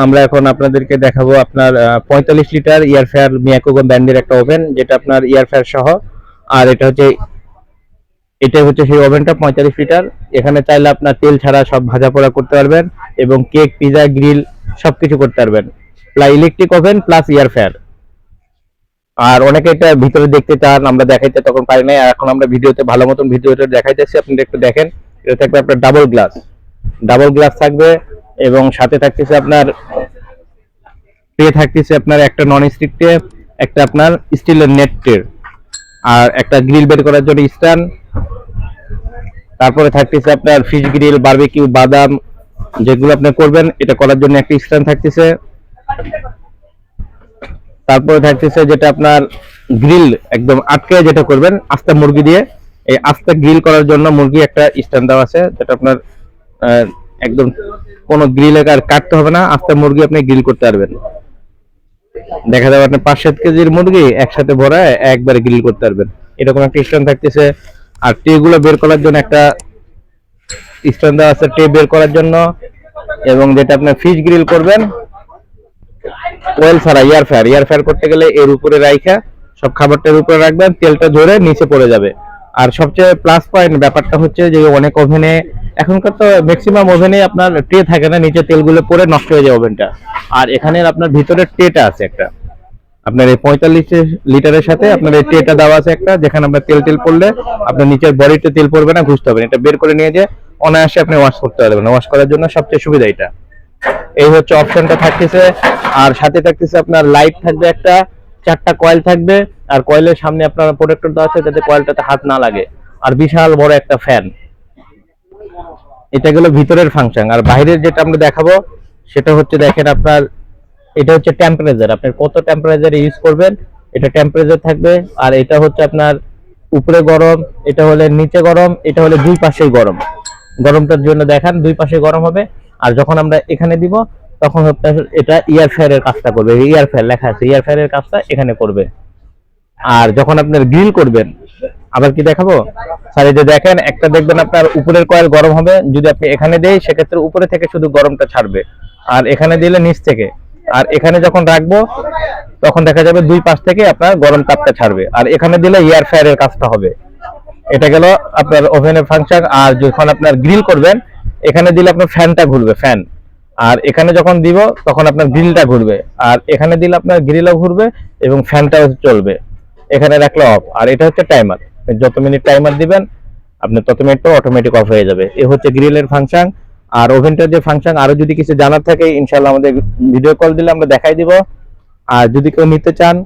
আমরা এখন আপনাদেরকে দেখাবো আপনার 45 লিটার এয়ারফেয়ার মিয়াকোগো ব্র্যান্ডের একটা ওভেন, যেটা আপনার এয়ারফেয়ার সহ। আর এটা হচ্ছে সেই ওভেনটা 45 লিটার। এখানে চাইলে আপনার তেল ছাড়া সব ভাজা পোড়া করতে পারবেন এবং কেক, পিজা, গ্রিল সবকিছু করতে পারবেন। Plus electric oven plus air fryer. আর অনেকে এটা ভিতরে দেখতে চান, আমরা দেখাইতে তখন পারি না। এখন আমরা ভিডিওতে ভালো মতন ভিডিওটা দেখাইতেছি, আপনারা একটু দেখেন। এটা থাকবে আপনার ডাবল গ্লাস থাকবে এবং সাথে থাকতেছে আপনার ট্রে, থাকতেছে আপনার একটা নন স্টিক ট্রে, একটা আপনার স্টিলের নেট ট্রে, আর একটা গ্রিল বের করার জন্য স্ট্যান্ড। তারপরে থাকতেছে আপনার ফিশ গ্রিল, বারবিকিউ, বাদাম যেগুলো আপনি করবেন এটা করার জন্য একটা স্ট্যান্ড থাকতেছে। তারপরে থাকতেছে যেটা আপনার গ্রিল একদম আটকে যেটা করবেন আস্তা মুরগি দিয়ে, এই আস্তা গ্রিল করার জন্য মুরগি একটা স্ট্যান্ড দেওয়া আছে, যেটা আপনার একদম কোনো গ্রিলে আর কাটতে হবে না, আস্তা মুরগি আপনি গ্রিল করতে পারবেন। দেখা যাবে আপনি 5-7 কেজির মুরগি একসাথে ভরা একবারে গ্রিল করতে পারবেন, এরকম একটা স্ট্যান্ড থাকতেছে। আর ট্রে গুলো বের করার জন্য একটা স্ট্যান্ড দেওয়া আছে ট্রে বের করার জন্য। এবং যেটা আপনি ফিশ গ্রিল করবেন ওয়েল ছাড়া, এয়ারফেয়ার করতে গেলে এর উপরে রাইখা সব খাবারটার উপরে রাখবেন, তেলটা ধরে নিচে পড়ে যাবে। আর সবচেয়ে প্লাস পয়েন্ট ব্যাপারটা হচ্ছে যে অনেক ওভেনে, এখনকার তো ম্যাক্সিমাম ওভেনে আপনার ট্রে থাকে না, নিচে তেলগুলো পরে নষ্ট হয়ে যায় ওভেনটা। আর এখানে আপনার ভিতরে ট্রেটা আছে একটা, আপনার এই 45 লিটারের সাথে আপনার এই ট্রেটা দেওয়া আছে একটা, যেখানে আপনার তেল পড়লে আপনার নিচের বডিতে তেল পড়বে না, ঘুষতে হবে না। এটা বের করে নিয়ে যে অনায়াসে আপনি ওয়াশ করতে পারবেন, ওয়াশ করার জন্য সবচেয়ে সুবিধা এটা। এই হচ্ছে অপশনটা থাকতেছে। আর সাথে থাকতেছে আপনার লাইট থাকবে একটা, 4টা কয়েল থাকবে। আর কয়েলের সামনে আপনার প্রোটেক্টর দেওয়া আছে যাতে কয়েলটাতে হাত না লাগে। আর বিশাল বড় একটা ফ্যান। এটা গেলো ভিতরের ফাংশন। আর বাইরের যেটা আমরা দেখাবো সেটা হচ্ছে, দেখেন আপনার এটা হচ্ছে টেম্পারেচার, আপনি কত টেম্পারেচার ইউজ করবেন এটা টেম্পারেচার থাকবে। আর এটা হচ্ছে আপনার উপরে গরম, এটা হলে নিচে গরম, এটা হলে দুই পাশেই গরম। গরমটার জন্য দেখেন দুই পাশে গরম হবে। আর যখন আমরা এখানে দিব তখন এটা এয়ারফেয়ারের কাজটা করবে, এয়ারফেয়ার লেখা আছে, এয়ারফেয়ারের কাজটা এখানে করবে। আর যখন আপনার গ্রিল করবেন, আবার কি দেখাবো স্যার, এই যে দেখেন একটা দেখবেন আপনার উপরের কয়েল গরম হবে, যদি আপনি এখানে দেই সেক্ষেত্রে উপরে থেকে শুধু গরমটা ছাড়বে, আর এখানে দিলে নিচ থেকে। আর এখানে যখন রাখবো তখন দেখা যাবে দুই পাশ থেকে আপনার গরম তাপটা ছাড়বে, আর এখানে দিলে এয়ারফেয়ারের কাজটা হবে। এটা গেল আপনার ওভেনের ফাংশন। আর যখন আপনার গ্রিল করবেন এখানে দিলে আপনার ফ্যানটা ঘুরবে, ফ্যান। আর এখানে যখন দিব তখন আপনার গ্রিলটা ঘুরবে, আর এখানে দিলে আপনার গ্রিলও ঘুরবে এবং ফ্যানটাও চলবে। এখানে রাখলে অফ। আর এটা হচ্ছে টাইমার, যত মিনিট টাইমার দিবেন আপনি তত মিনিট তো অটোমেটিক অফ হয়ে যাবে। এ হচ্ছে গ্রিলের ফাংশন। আর ওভেনটার যে ফাংশন, আরো যদি কিছু জানার থাকে ইনশাআল্লাহ আমাদের ভিডিও কল দিলে আমরা দেখাই দিব। আর যদি কেউ নিতে চান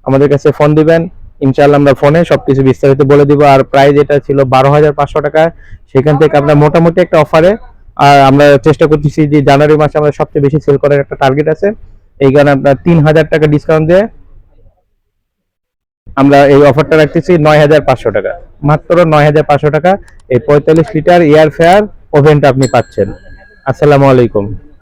আমাদের কাছে ফোন দিবেন, ইনশাআল্লাহ আমরা ফোনে সবকিছু বিস্তারিত বলে দিব। আর প্রাইস এটা ছিল 12,500 টাকা, সেখান থেকে আপনার মোটামুটি একটা অফারে। আর আমরা চেষ্টা করতেছি যে জানুয়ারি মাসে আমরা সবচেয়ে বেশি সেল করার একটা টার্গেট আছে, এই কারণে আপনার 3,000 টাকা ডিসকাউন্ট দিয়ে আমরা এই অফারটা রাখতেছি 9,500 টাকা, মাত্র 9,500 টাকা এই 45 লিটার এয়ারফেয়ার ওভেনটা আপনি পাচ্ছেন। আসসালামু আলাইকুম।